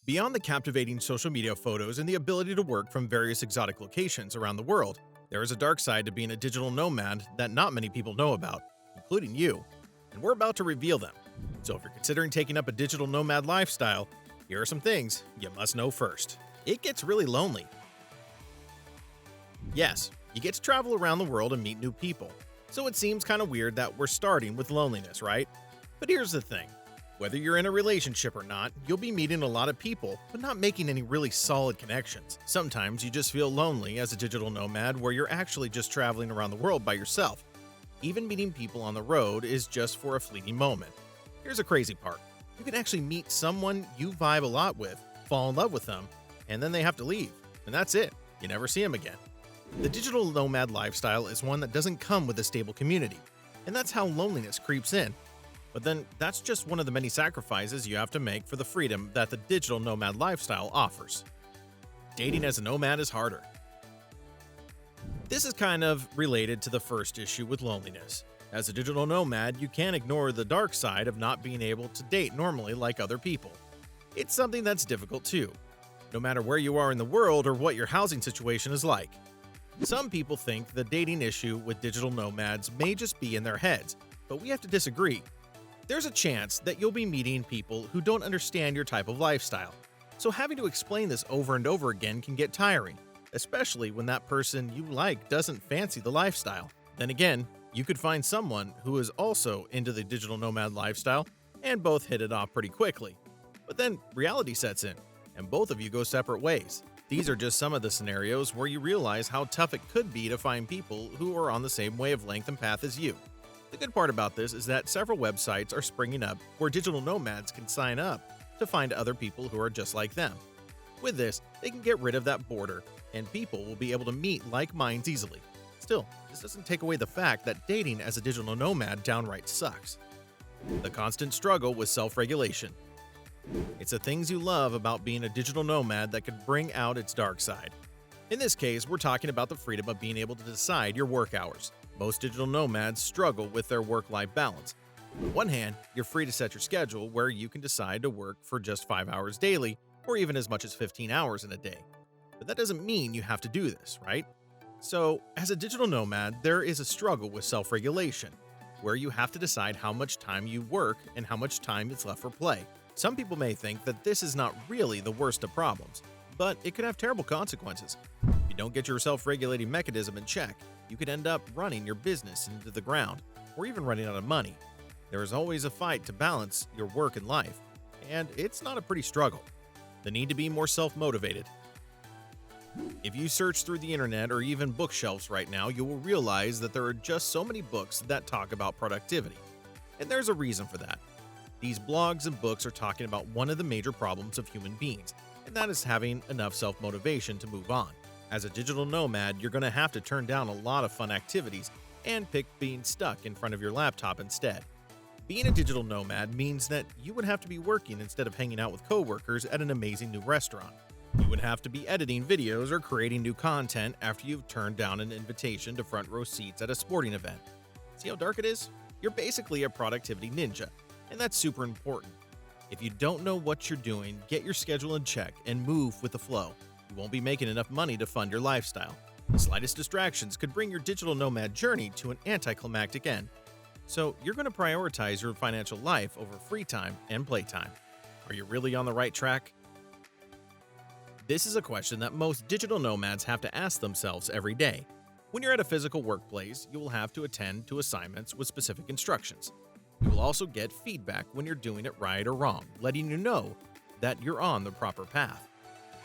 Beyond the captivating social media photos and the ability to work from various exotic locations around the world, there is a dark side to being a digital nomad that not many people know about, including you. And we're about to reveal them. So if you're considering taking up a digital nomad lifestyle, here are some things you must know first. It gets really lonely. Yes, you get to travel around the world and meet new people. So it seems kind of weird that we're starting with loneliness, right? But here's the thing. Whether you're in a relationship or not, you'll be meeting a lot of people, but not making any really solid connections. Sometimes you just feel lonely as a digital nomad where you're actually just traveling around the world by yourself. Even meeting people on the road is just for a fleeting moment. Here's a crazy part. You can actually meet someone you vibe a lot with, fall in love with them, and then they have to leave. And that's it. You never see them again. The digital nomad lifestyle is one that doesn't come with a stable community, and that's how loneliness creeps in. But then that's just one of the many sacrifices you have to make for the freedom that the digital nomad lifestyle offers. Dating as a nomad is harder. This is kind of related to the first issue with loneliness. As a digital nomad, you can't ignore the dark side of not being able to date normally like other people. It's something that's difficult too, no matter where you are in the world or what your housing situation is like. Some people think the dating issue with digital nomads may just be in their heads, but we have to disagree. There's a chance that you'll be meeting people who don't understand your type of lifestyle, so having to explain this over and over again can get tiring, especially when that person you like doesn't fancy the lifestyle. Then again, you could find someone who is also into the digital nomad lifestyle and both hit it off pretty quickly. But then reality sets in, and both of you go separate ways. These are just some of the scenarios where you realize how tough it could be to find people who are on the same wavelength and path as you. The good part about this is that several websites are springing up where digital nomads can sign up to find other people who are just like them. With this, they can get rid of that border, and people will be able to meet like minds easily. Still, this doesn't take away the fact that dating as a digital nomad downright sucks. The constant struggle with self-regulation. It's the things you love about being a digital nomad that could bring out its dark side. In this case, we're talking about the freedom of being able to decide your work hours. Most digital nomads struggle with their work-life balance. On one hand, you're free to set your schedule where you can decide to work for just 5 hours daily or even as much as 15 hours in a day. But that doesn't mean you have to do this, right? So, as a digital nomad, there is a struggle with self-regulation, where you have to decide how much time you work and how much time is left for play. Some people may think that this is not really the worst of problems, but it could have terrible consequences. If you don't get your self-regulating mechanism in check, you could end up running your business into the ground, or even running out of money. There is always a fight to balance your work and life, and it's not a pretty struggle. The need to be more self-motivated. If you search through the internet or even bookshelves right now, you will realize that there are just so many books that talk about productivity. And there's a reason for that. These blogs and books are talking about one of the major problems of human beings, and that is having enough self-motivation to move on. As a digital nomad, you're going to have to turn down a lot of fun activities and pick being stuck in front of your laptop instead. Being a digital nomad means that you would have to be working instead of hanging out with coworkers at an amazing new restaurant. You would have to be editing videos or creating new content after you've turned down an invitation to front row seats at a sporting event. See how dark it is? You're basically a productivity ninja, and that's super important. If you don't know what you're doing, get your schedule in check and move with the flow. You won't be making enough money to fund your lifestyle. The slightest distractions could bring your digital nomad journey to an anticlimactic end. So you're going to prioritize your financial life over free time and playtime. Are you really on the right track? This is a question that most digital nomads have to ask themselves every day. When you're at a physical workplace, you will have to attend to assignments with specific instructions. You will also get feedback when you're doing it right or wrong, letting you know that you're on the proper path.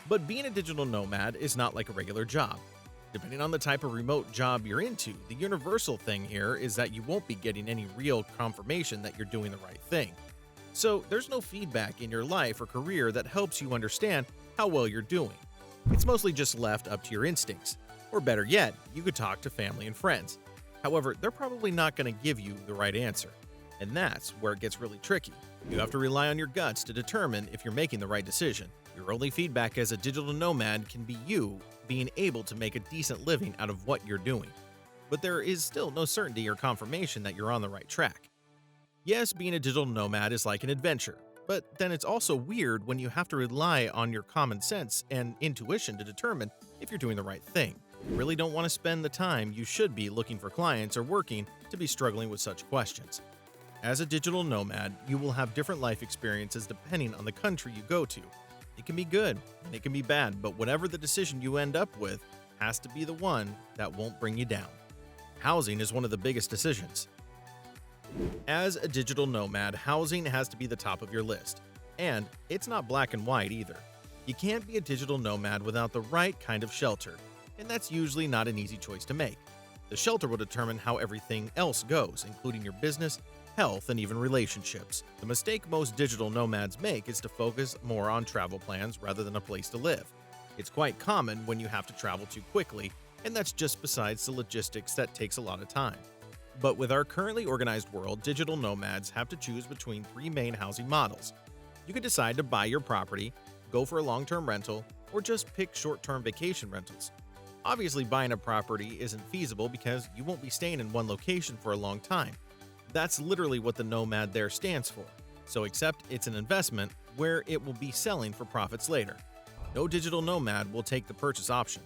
But being a digital nomad is not like a regular job. Depending on the type of remote job you're into, the universal thing here is that you won't be getting any real confirmation that you're doing the right thing. So there's no feedback in your life or career that helps you understand how well you're doing. It's mostly just left up to your instincts. Or better yet, you could talk to family and friends. However, they're probably not going to give you the right answer. And that's where it gets really tricky. You have to rely on your guts to determine if you're making the right decision. Your only feedback as a digital nomad can be you being able to make a decent living out of what you're doing. But there is still no certainty or confirmation that you're on the right track. Yes, being a digital nomad is like an adventure, but then it's also weird when you have to rely on your common sense and intuition to determine if you're doing the right thing. You really don't want to spend the time you should be looking for clients or working to be struggling with such questions. As a digital nomad, you will have different life experiences depending on the country you go to. It can be good and it can be bad, but whatever the decision you end up with has to be the one that won't bring you down. Housing is one of the biggest decisions. As a digital nomad, housing has to be the top of your list. And it's not black and white either. You can't be a digital nomad without the right kind of shelter, and that's usually not an easy choice to make. The shelter will determine how everything else goes, including your business, health, and even relationships. The mistake most digital nomads make is to focus more on travel plans rather than a place to live. It's quite common when you have to travel too quickly, and that's just besides the logistics that takes a lot of time. But with our currently organized world, digital nomads have to choose between three main housing models. You could decide to buy your property, go for a long-term rental, or just pick short-term vacation rentals. Obviously, buying a property isn't feasible because you won't be staying in one location for a long time. That's literally what the nomad there stands for. So accept it's an investment where it will be selling for profits later. No digital nomad will take the purchase option.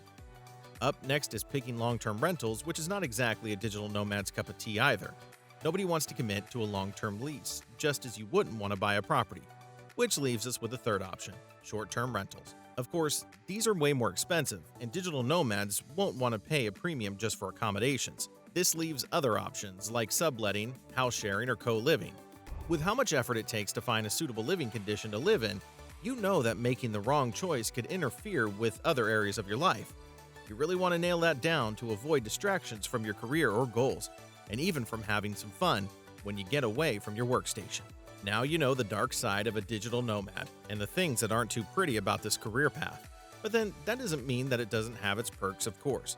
Up next is picking long-term rentals, which is not exactly a digital nomad's cup of tea either. Nobody wants to commit to a long-term lease, just as you wouldn't want to buy a property. Which leaves us with a third option, short-term rentals. Of course, these are way more expensive, and digital nomads won't want to pay a premium just for accommodations. This leaves other options like subletting, house sharing, or co-living. With how much effort it takes to find a suitable living condition to live in, you know that making the wrong choice could interfere with other areas of your life. You really want to nail that down to avoid distractions from your career or goals, and even from having some fun when you get away from your workstation. Now you know the dark side of a digital nomad and the things that aren't too pretty about this career path. But then that doesn't mean that it doesn't have its perks, of course.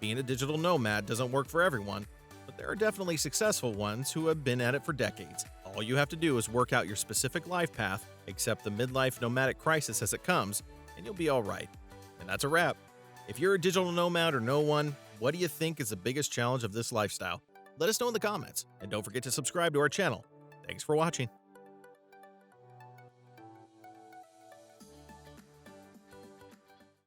Being a digital nomad doesn't work for everyone, but there are definitely successful ones who have been at it for decades. All you have to do is work out your specific life path, accept the midlife nomadic crisis as it comes, and you'll be all right. And that's a wrap. If you're a digital nomad or no one, what do you think is the biggest challenge of this lifestyle? Let us know in the comments, and don't forget to subscribe to our channel. Thanks for watching.